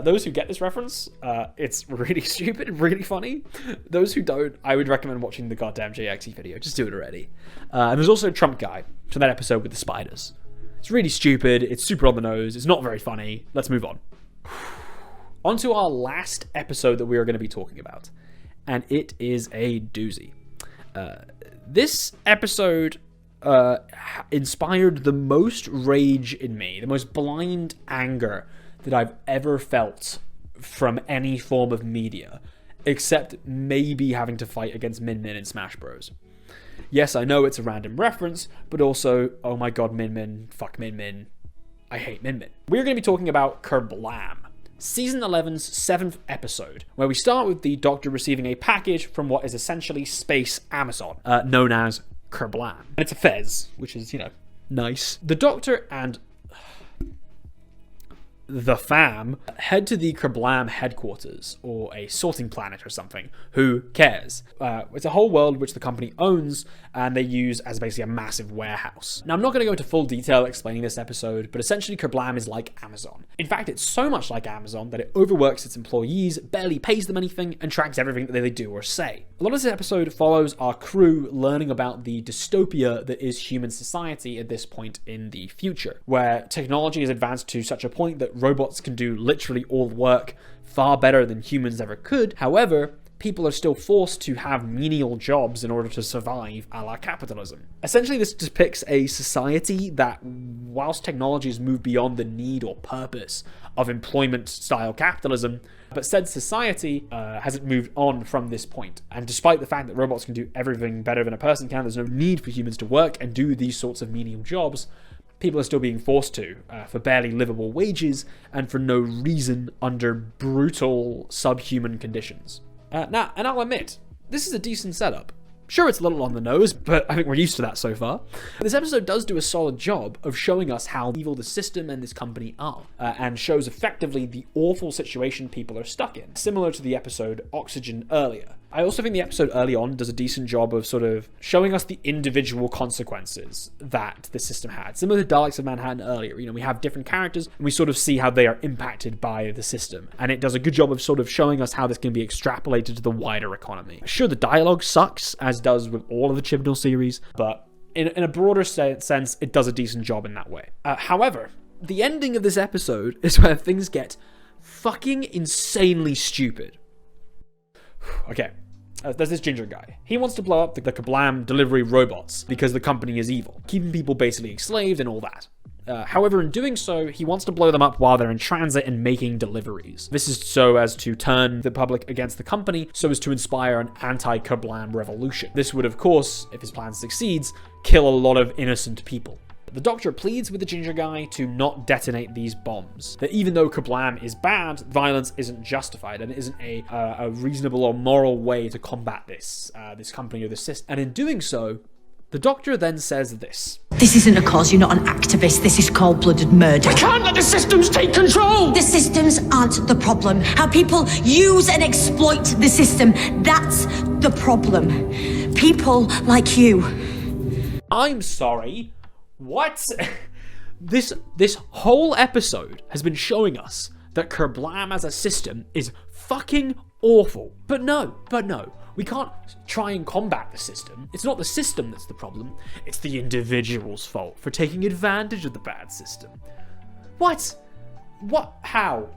Those who get this reference, it's really stupid, really funny. Those who don't, I would recommend watching the goddamn JXE video. Just do it already. And there's also a Trump guy from that episode with the spiders. It's really stupid. It's super on the nose. It's not very funny. Let's move on. On to our last episode that we are going to be talking about. And it is a doozy. This episode inspired the most rage in me, the most blind anger that I've ever felt from any form of media, except maybe having to fight against Min Min in Smash Bros. Yes, I know it's a random reference, but also, oh my god, Min Min, fuck Min Min, I hate Min Min. We're going to be talking about Kerblam, Season 11's 7th episode, where we start with the Doctor receiving a package from what is essentially Space Amazon, known as Kerblam. And it's a fez, which is, you know, nice. The Doctor and the fam head to the Kerblam headquarters, or a sorting planet or something. Who cares? It's a whole world which the company owns, and they use as basically a massive warehouse. Now, I'm not going to go into full detail explaining this episode, but essentially Kerblam is like Amazon. In fact, it's so much like Amazon that it overworks its employees, barely pays them anything, and tracks everything that they do or say. A lot of this episode follows our crew learning about the dystopia that is human society at this point in the future, where technology is advanced to such a point that robots can do literally all the work far better than humans ever could. However, people are still forced to have menial jobs in order to survive, a la capitalism. Essentially, this depicts a society that, whilst technology has moved beyond the need or purpose of employment-style capitalism, but said society hasn't moved on from this point. And despite the fact that robots can do everything better than a person can, there's no need for humans to work and do these sorts of menial jobs. People are still being forced to, for barely livable wages, and for no reason under brutal, subhuman conditions. Now, and I'll admit, this is a decent setup. Sure, it's a little on the nose, but I think we're used to that so far. This episode does do a solid job of showing us how evil the system and this company are, and shows effectively the awful situation people are stuck in, similar to the episode Oxygen earlier, I also think the episode early on does a decent job of sort of showing us the individual consequences that the system had. Similar to Daleks of Manhattan earlier, you know, we have different characters and we sort of see how they are impacted by the system. And it does a good job of sort of showing us how this can be extrapolated to the wider economy. Sure, the dialogue sucks, as does with all of the Chibnall series, but in a broader sense, it does a decent job in that way. However, the ending of this episode is where things get fucking insanely stupid. Okay, there's this ginger guy. He wants to blow up the Kablam delivery robots because the company is evil, keeping people basically enslaved and all that. However, in doing so, he wants to blow them up while they're in transit and making deliveries. This is so as to turn the public against the company, so as to inspire an anti-Kablam revolution. This would, of course, if his plan succeeds, kill a lot of innocent people. The Doctor pleads with the ginger guy to not detonate these bombs. That even though Kablam is bad, violence isn't justified and it isn't a reasonable or moral way to combat this company or this system. And in doing so, the Doctor then says this. This isn't a cause, you're not an activist, this is cold-blooded murder. We can't let the systems take control! The systems aren't the problem. How people use and exploit the system, that's the problem. People like you. I'm sorry. What? This whole episode has been showing us that Kablam as a system is fucking awful. But no. We can't try and combat the system. It's not the system that's the problem. It's the individual's fault for taking advantage of the bad system. What? How?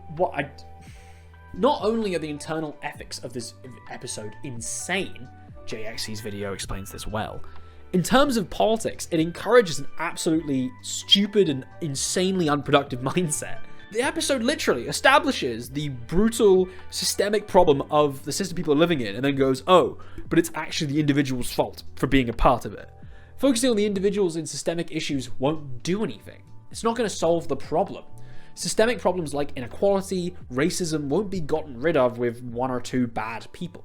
Not only are the internal ethics of this episode insane, JXC's video explains this well, in terms of politics, it encourages an absolutely stupid and insanely unproductive mindset. The episode literally establishes the brutal systemic problem of the system people are living in and then goes, oh, but it's actually the individual's fault for being a part of it. Focusing on the individuals in systemic issues won't do anything. It's not going to solve the problem. Systemic problems like inequality, racism won't be gotten rid of with one or two bad people.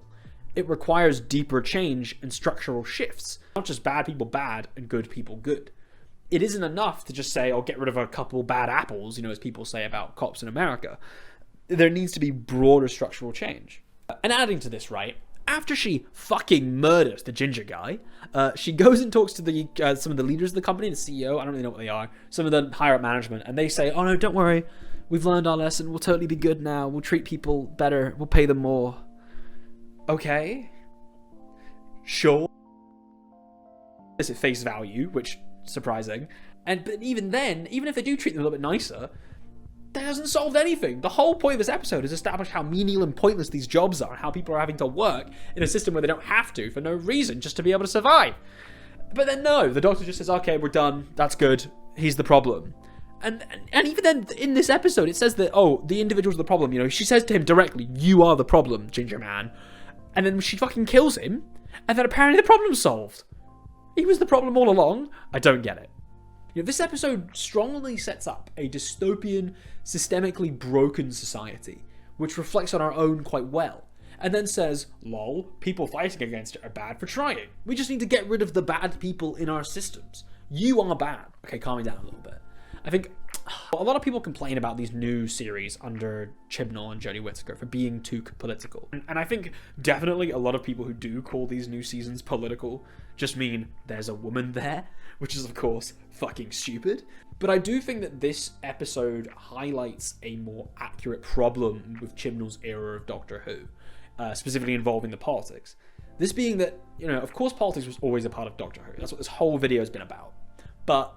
It requires deeper change and structural shifts, not just bad people bad and good people good. It isn't enough to just say, oh, get rid of a couple bad apples, you know, as people say about cops in America. There needs to be broader structural change. And adding to this, right, after she fucking murders the ginger guy, she goes and talks to some of the leaders of the company, the CEO, I don't really know what they are, some of the higher up management, and they say, oh no, don't worry, we've learned our lesson, we'll totally be good now, we'll treat people better, we'll pay them more. Okay, sure. Is it face value, which is surprising. But even then, even if they do treat them a little bit nicer, that hasn't solved anything. The whole point of this episode is establish how menial and pointless these jobs are and how people are having to work in a system where they don't have to for no reason, just to be able to survive. But then no, the Doctor just says, okay, we're done, that's good, he's the problem. And even then, in this episode, it says that, oh, the individual's the problem, you know, she says to him directly, you are the problem, Ginger Man. And then she fucking kills him, and then apparently the problem's solved. He was the problem all along. I don't get it. You know, this episode strongly sets up a dystopian, systemically broken society, which reflects on our own quite well, and then says, lol, people fighting against it are bad for trying. We just need to get rid of the bad people in our systems. You are bad. Okay, calm me down a little bit. I think a lot of people complain about these new series under Chibnall and Jodie Whittaker for being too political. And I think definitely a lot of people who do call these new seasons political just mean there's a woman there, which is of course fucking stupid. But I do think that this episode highlights a more accurate problem with Chibnall's era of Doctor Who, specifically involving the politics. This being that, you know, of course politics was always a part of Doctor Who. That's what this whole video has been about. But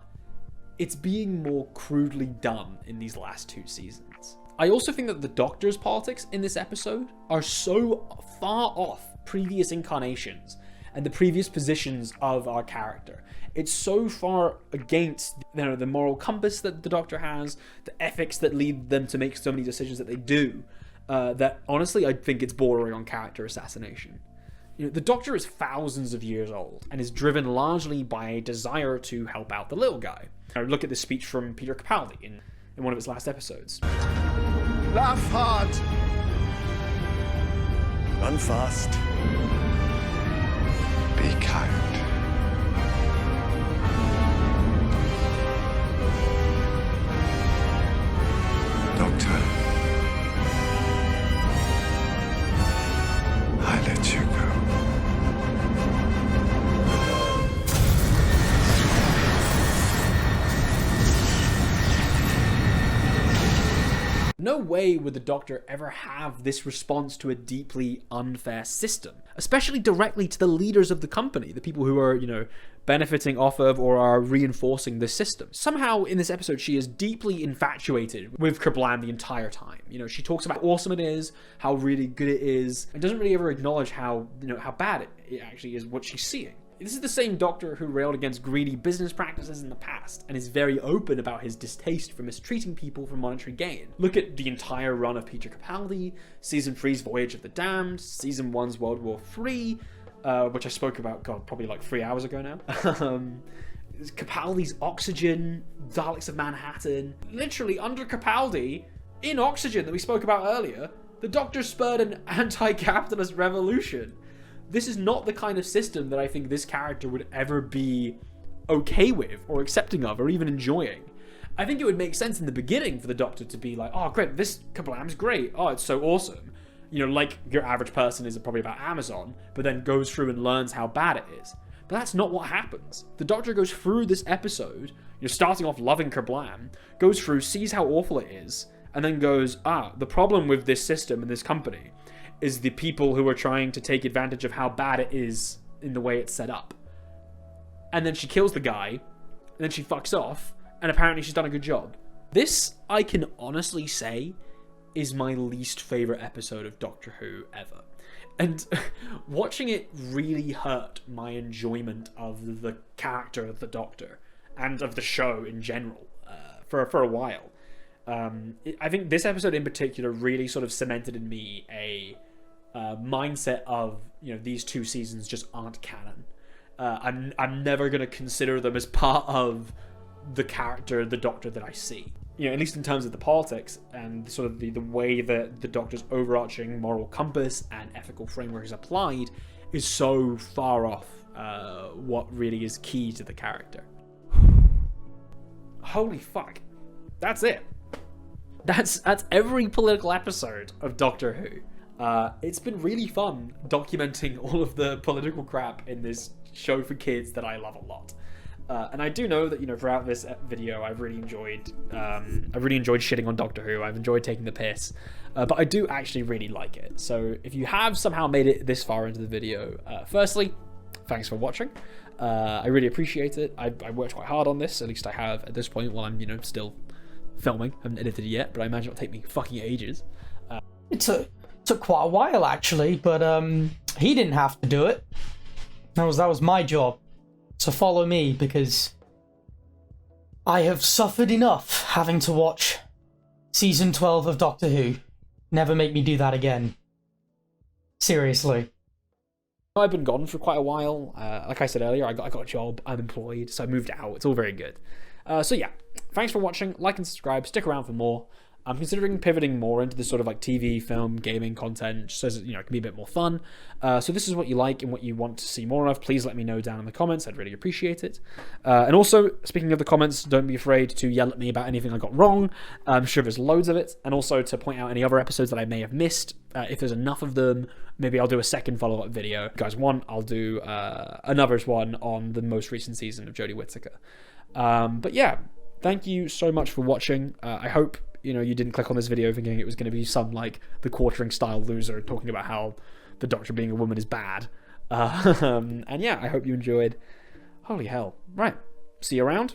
it's being more crudely done in these last two seasons. I also think that the Doctor's politics in this episode are so far off previous incarnations and the previous positions of our character. It's so far against, you know, the moral compass that the Doctor has, the ethics that lead them to make so many decisions that they do, that honestly I think it's bordering on character assassination. You know, the Doctor is thousands of years old and is driven largely by a desire to help out the little guy. Now, look at this speech from Peter Capaldi in one of his last episodes. Laugh hard. Run fast. Be kind. Doctor, I let you go. no way would the Doctor ever have this response to a deeply unfair system, especially directly to the leaders of the company, the people who are, you know, benefiting off of or are reinforcing this system. Somehow in this episode she is deeply infatuated with Kerblam the entire time. You know, she talks about how awesome it is, how really good it is, and doesn't really ever acknowledge how, you know, how bad it actually is what she's seeing. This is the same Doctor who railed against greedy business practices in the past, and is very open about his distaste for mistreating people for monetary gain. Look at the entire run of Peter Capaldi, Season 3's Voyage of the Damned, Season 1's World War III, which I spoke about, God, probably like 3 hours ago now. Capaldi's Oxygen, Daleks of Manhattan. Literally, under Capaldi, in Oxygen that we spoke about earlier, the Doctor spurred an anti-capitalist revolution. This is not the kind of system that I think this character would ever be okay with, or accepting of, or even enjoying. I think it would make sense in the beginning for the Doctor to be like, oh great, this Kerblam's great, oh it's so awesome. You know, like your average person is probably about Amazon, but then goes through and learns how bad it is. But that's not what happens. The Doctor goes through this episode, you're starting off loving Kerblam, goes through, sees how awful it is, and then goes, the problem with this system and this company is the people who are trying to take advantage of how bad it is in the way it's set up. And then she kills the guy, and then she fucks off, and apparently she's done a good job. This, I can honestly say, is my least favorite episode of Doctor Who ever. And watching it really hurt my enjoyment of the character of the Doctor, and of the show in general, for a while. I think this episode in particular really sort of cemented in me a mindset of, you know, these two seasons just aren't canon. I'm never going to consider them as part of the character, the Doctor that I see. You know, at least in terms of the politics and sort of the way that the Doctor's overarching moral compass and ethical framework is applied is so far off what really is key to the character. Holy fuck. That's it. That's every political episode of Doctor Who. It's been really fun documenting all of the political crap in this show for kids that I love a lot. And I do know that, you know, throughout this video, I've really enjoyed shitting on Doctor Who. I've enjoyed taking the piss, but I do actually really like it. So if you have somehow made it this far into the video, firstly, thanks for watching. I really appreciate it. I worked quite hard on this. At least I have at this point while I'm, you know, still filming. I haven't edited it yet, but I imagine it'll take me fucking ages. It took quite a while actually, but he didn't have to do it. That was my job. So follow me, because I have suffered enough having to watch season 12 of Doctor Who. Never make me do that again. Seriously. I've been gone for quite a while. Like I said earlier, I got a job, I'm employed, so I moved out. It's all very good. So yeah, thanks for watching. Like and subscribe. Stick around for more. I'm considering pivoting more into this sort of like TV, film, gaming content, just so, you know, it can be a bit more fun. So this is what you like and what you want to see more of. Please let me know down in the comments. I'd really appreciate it. And also, speaking of the comments, don't be afraid to yell at me about anything I got wrong. I'm sure there's loads of it. And also to point out any other episodes that I may have missed. If there's enough of them, maybe I'll do a second follow-up video. If you guys want, I'll do another one on the most recent season of Jodie Whittaker. But yeah, thank you so much for watching. I hope, you know, you didn't click on this video thinking it was going to be some, like, the Quartering style loser talking about how the Doctor being a woman is bad. And yeah, I hope you enjoyed. Holy hell. Right. See you around.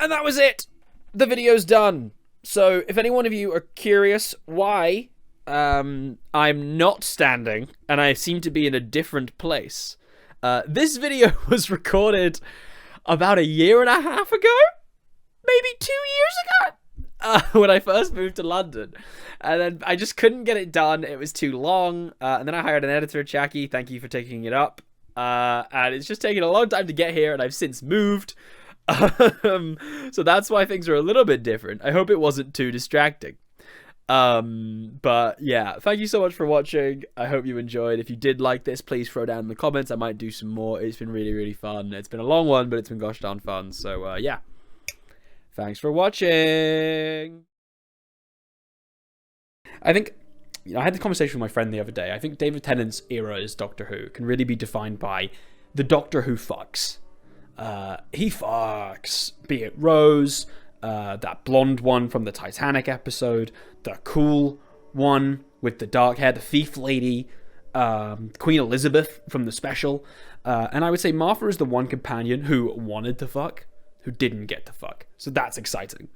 And that was it. The video's done. So if any one of you are curious why I'm not standing and I seem to be in a different place, this video was recorded about 1.5 years ago? Maybe 2 years ago? When I first moved to London, and then I just couldn't get it done. It was too long, and then I hired an editor, Jackie. Thank you for taking it up. And it's just taken a long time to get here, and I've since moved. So that's why things are a little bit different. I hope it wasn't too distracting. But yeah, thank you so much for watching. I hope you enjoyed. If you did like this, please throw down in the comments. I might do some more. It's been really, really fun. It's been a long one, but it's been gosh darn fun. So yeah. Thanks for watching. I think, you know, I had the conversation with my friend the other day. I think David Tennant's era as Doctor Who can really be defined by the Doctor Who fucks. He fucks. Be it Rose, that blonde one from the Titanic episode, the cool one with the dark hair, the thief lady, Queen Elizabeth from the special, and I would say Martha is the one companion who wanted to fuck, who didn't get to fuck. So that's exciting.